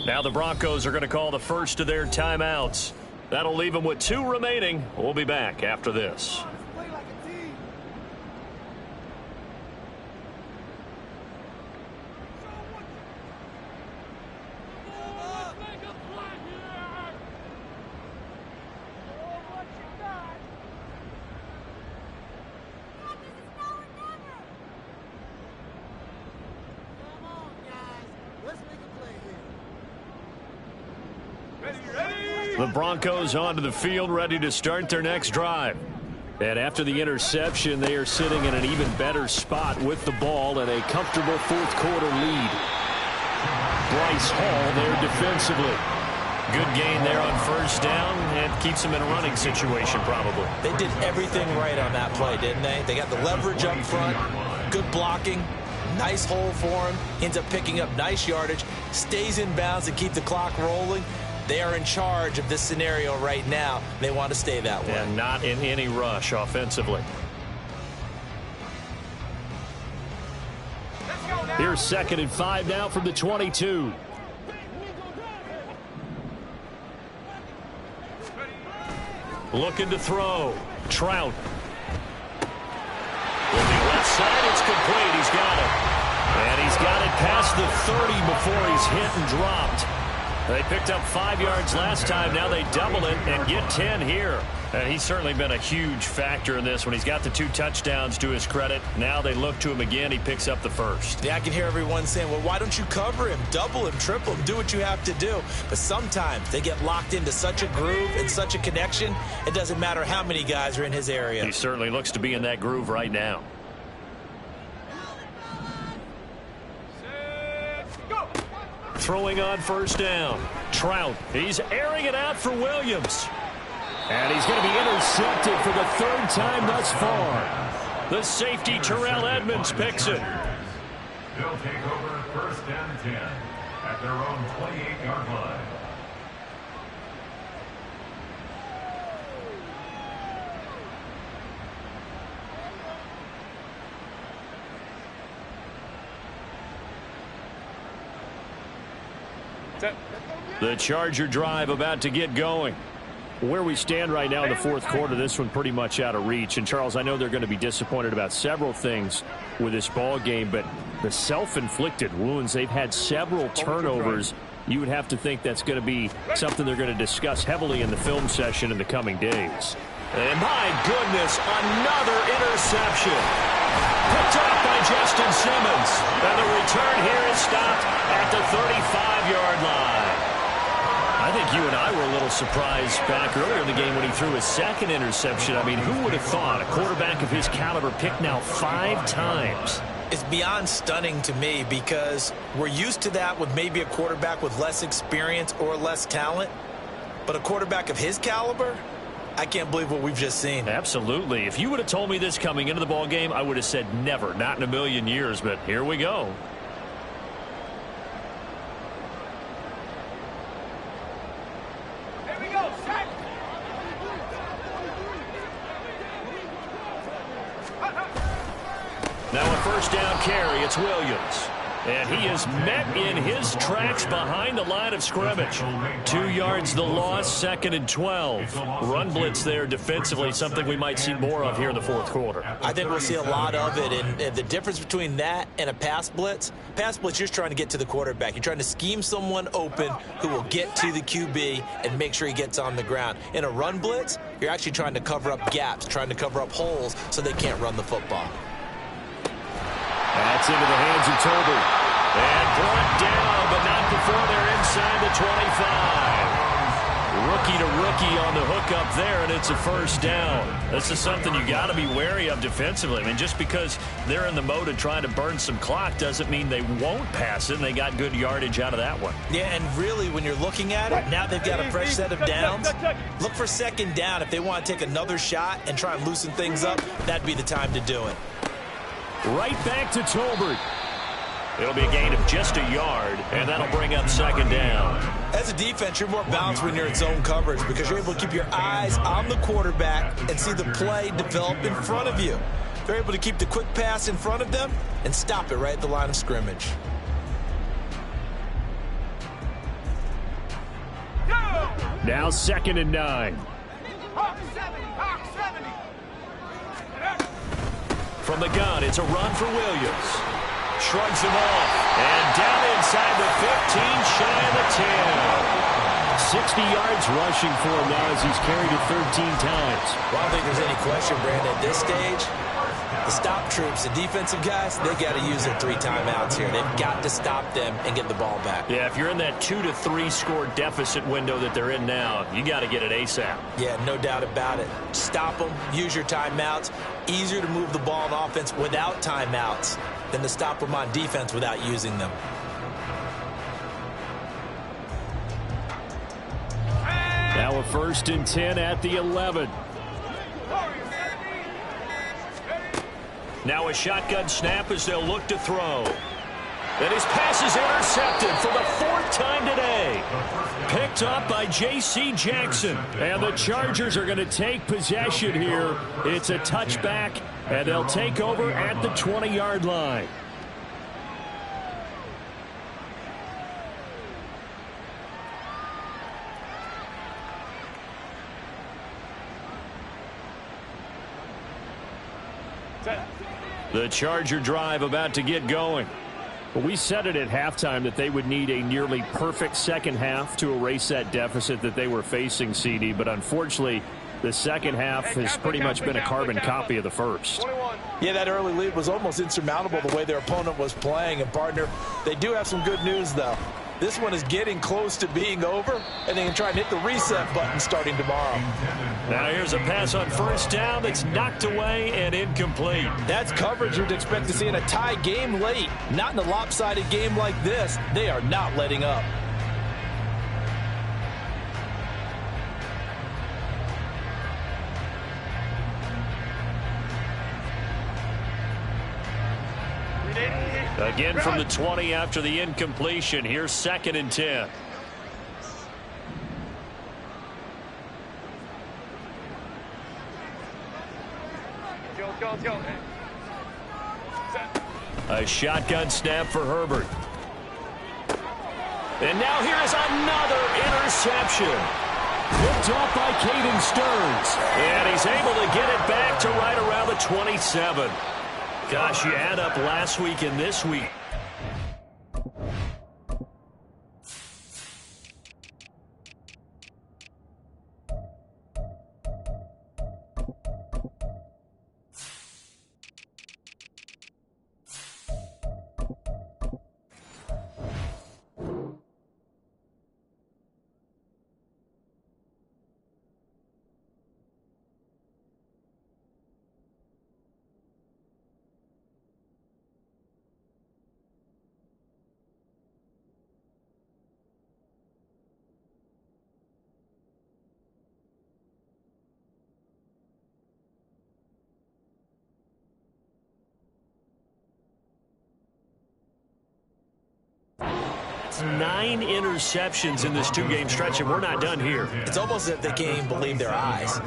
Speaker 2: Now the Broncos are going to call the first of their timeouts. That'll leave them with 2 remaining. We'll be back after this.
Speaker 1: The Broncos onto the field, ready to start their next drive. And after the interception, they are sitting in an even better spot with the ball and a comfortable 4th quarter lead. Bryce Hall there defensively.
Speaker 2: Good gain there on first down and keeps them in a running situation probably.
Speaker 3: They did everything right on that play, didn't they? They got the leverage up front, good blocking, nice hole for him, ends up picking up nice yardage, stays in bounds to keep the clock rolling. They are in charge of this scenario right now. They want to stay that way.
Speaker 2: And not in any rush offensively.
Speaker 1: Here's 2nd and 5 now from the 22.
Speaker 2: Looking to throw. Trout. With the left side, it's complete. He's got it.
Speaker 1: And he's got it past the 30 before he's hit and dropped. They picked up 5 yards last time. Now they double it and get 10 here. And he's certainly been a huge factor in this when he's got the 2 touchdowns to his credit. Now they look to him again. He picks up the first.
Speaker 3: Yeah, I can hear everyone saying, well, why don't you cover him, double him, triple him, do what you have to do. But sometimes they get locked into such a groove and such a connection, it doesn't matter how many guys are in his area.
Speaker 1: He certainly looks to be in that groove right now. Throwing on first down. Trout, he's airing it out for Williams. And he's going to be intercepted for the 3rd time thus far. The safety, Terrell Edmonds, picks it.
Speaker 5: They'll take over 1st and 10 at their own 28-yard line.
Speaker 1: The Charger drive about to get going. Where we stand right now in the 4th quarter, this one pretty much out of reach. And, Charles, I know they're going to be disappointed about several things with this ball game, but the self-inflicted wounds, they've had several turnovers. You would have to think that's going to be something they're going to discuss heavily in the film session in the coming days.
Speaker 2: And, my goodness, another interception. Picked up by Justin Simmons. And the return here is stopped at the 35-yard line.
Speaker 1: I think you and I were a little surprised back earlier in the game when he threw his 2nd interception. I mean, who would have thought a quarterback of his caliber picked now 5 times?
Speaker 3: It's beyond stunning to me because we're used to that with maybe a quarterback with less experience or less talent. But a quarterback of his caliber, I can't believe what we've just seen.
Speaker 1: Absolutely. If you would have told me this coming into the ball game, I would have said never, not in a million years. But here we go.
Speaker 2: Now a first down carry. It's Williams. And he is met in his tracks behind the line of scrimmage.
Speaker 1: 2 yards the loss, 2nd and 12. Run blitz there defensively, something we might see more of here in the 4th quarter.
Speaker 3: I think we'll see a lot of it. And the difference between that and a pass blitz, you're just trying to get to the quarterback. You're trying to scheme someone open who will get to the QB and make sure he gets on the ground. In a run blitz, you're actually trying to cover up gaps, trying to cover up holes so they can't run the football.
Speaker 1: That's into the hands of Tolbert.
Speaker 2: And brought down, but not before they're inside the 25.
Speaker 1: Rookie to rookie on the hook up there, and it's a first down. This is something you got to be wary of defensively. I mean, just because they're in the mode of trying to burn some clock doesn't mean they won't pass it, and they got good yardage out of that one.
Speaker 3: Yeah, and really, when you're looking at it, now they've got a fresh set of downs. Look for 2nd down. If they want to take another shot and try and loosen things up, that'd be the time to do it.
Speaker 1: Right back to Tolbert.
Speaker 2: It'll be a gain of just a yard, and that'll bring up 2nd down.
Speaker 3: As a defense, you're more balanced when you're in zone coverage because you're able to keep your eyes on the quarterback and see the play develop in front of you. They're able to keep the quick pass in front of them and stop it right at the line of scrimmage.
Speaker 1: Now 2nd and 9.
Speaker 2: From the gun, it's a run for Williams. Shrugs him off. And down inside the 15, shy of the 10.
Speaker 1: 60 yards rushing for him now as he's carried it 13 times.
Speaker 3: Well, I don't think there's any question, Brandon, at this stage, the stop troops, the defensive guys, they got to use their 3 timeouts here. They've got to stop them and get the ball back.
Speaker 1: Yeah, if you're in that 2 to 3 score deficit window that they're in now, you got to get it ASAP.
Speaker 3: Yeah, no doubt about it. Stop them, use your timeouts. Easier to move the ball on offense without timeouts than to stop them on defense without using them.
Speaker 1: Now a 1st and 10 at the 11.
Speaker 2: Now a shotgun snap as they'll look to throw. And his pass is intercepted for the 4th time today.
Speaker 1: Picked up by J.C. Jackson. And the Chargers are going to take possession here. It's a touchback, and they'll take over at the 20-yard line. The Charger drive about to get going. Well, we said it at halftime that they would need a nearly perfect second half to erase that deficit that they were facing, CD. But unfortunately, the second half has pretty much been a carbon copy of the first.
Speaker 6: Yeah, that early lead was almost insurmountable the way their opponent was playing. And, partner, they do have some good news, though. This one is getting close to being over, and they can try and hit the reset button starting tomorrow.
Speaker 2: Now here's a pass on first down that's knocked away and incomplete.
Speaker 6: That's coverage you'd expect to see in a tie game late. Not in a lopsided game like this. They are not letting up.
Speaker 2: Again from the 20 after the incompletion. Here's 2nd and 10. A shotgun snap for Herbert. And now here is another interception.
Speaker 1: Picked off by Caden Stearns.
Speaker 2: And he's able to get it back to right around the 27. Gosh, you add up last week and this week. It's 9 interceptions in this 2-game stretch, and we're not done here.
Speaker 3: It's almost as if they can't even believe their eyes.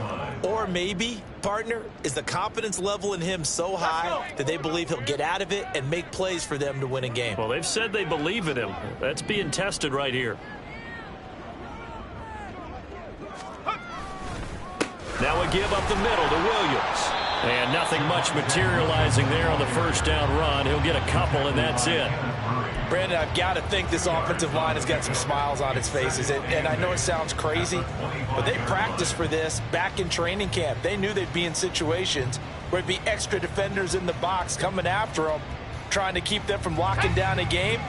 Speaker 3: Or maybe, partner, is the confidence level in him so high that they believe he'll get out of it and make plays for them to win a game.
Speaker 2: Well, they've said they believe in him. That's being tested right here. Now a give up the middle to Williams. And nothing much materializing there on the first down run. He'll get a couple, and that's it.
Speaker 6: Brandon, I've got to think this offensive line has got some smiles on its faces. And I know it sounds crazy, but they practiced for this back in training camp. They knew they'd be in situations where it'd be extra defenders in the box coming after them, trying to keep them from locking down a game.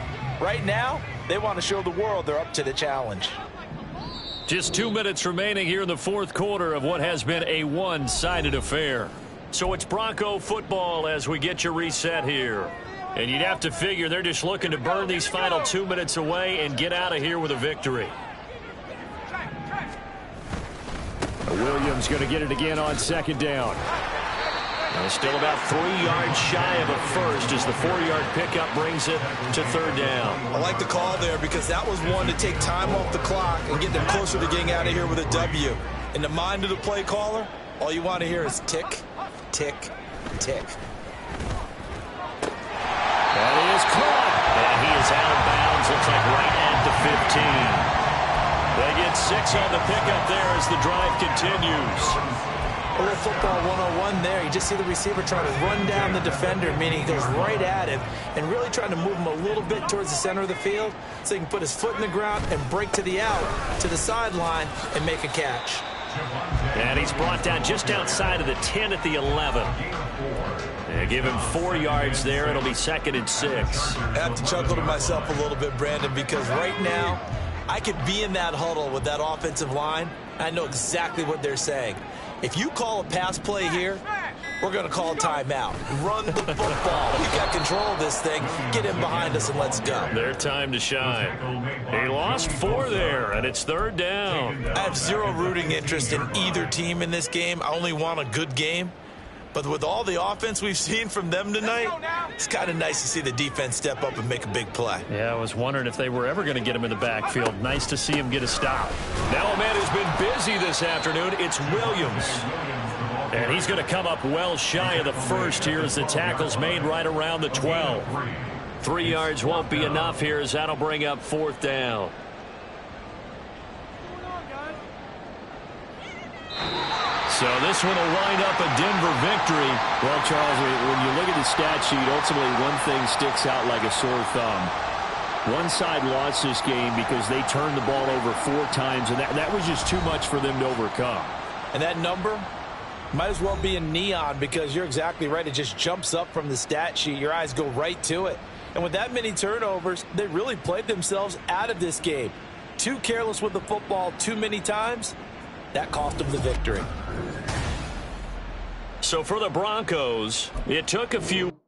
Speaker 6: Right now, they want to show the world they're up to the challenge.
Speaker 2: Just 2 minutes remaining here in the fourth quarter of what has been a one-sided affair. So it's Bronco football as we get you reset here. And you'd have to figure they're just looking to burn these final 2 minutes away and get out of here with a victory.
Speaker 1: Williams going to get it again on second down.
Speaker 2: And still about 3 yards shy of a first as the 4-yard pickup brings it to third down.
Speaker 3: I like the call there because that was one to take time off the clock and get them closer to getting out of here with a W. In the mind of the play caller, all you want to hear is tick, tick, tick.
Speaker 2: That is caught. And he is out of bounds. Looks like right at the 15. They get 6 on the pickup there as the drive continues.
Speaker 3: A little football 101 there. You just see the receiver trying to run down the defender, meaning he goes right at him and really trying to move him a little bit towards the center of the field so he can put his foot in the ground and break to the out, to the sideline, and make a catch.
Speaker 2: And he's brought down just outside of the 10 at the 11. They give him 4 yards there. It'll be 2nd and 6.
Speaker 3: I have to chuckle to myself a little bit, Brandon, because right now I could be in that huddle with that offensive line. I know exactly what they're saying. If you call a pass play here, we're going to call a timeout. Run the football. We got control of this thing. Get in behind us and let's go.
Speaker 2: Their time to shine. He lost 4 there, and it's third down.
Speaker 3: I have zero rooting interest in either team in this game. I only want a good game. But with all the offense we've seen from them tonight, it's kind of nice to see the defense step up and make a big play.
Speaker 2: Yeah, I was wondering if they were ever going to get him in the backfield. Nice to see him get a stop. Now a man who's been busy this afternoon, it's Williams. And he's going to come up well shy of the first here as the tackle's made right around the 12. 3 yards won't be enough here as that'll bring up 4th down.
Speaker 1: So this one will wind up a Denver victory. Well, Charles, when you look at the stat sheet, ultimately one thing sticks out like a sore thumb. One side lost this game because they turned the ball over 4 times, and that was just too much for them to overcome.
Speaker 6: And that number might as well be in neon, because you're exactly right. It just jumps up from the stat sheet. Your eyes go right to it. And with that many turnovers, they really played themselves out of this game. Too careless with the football too many times. That cost them the victory.
Speaker 2: So for the Broncos, it took a few...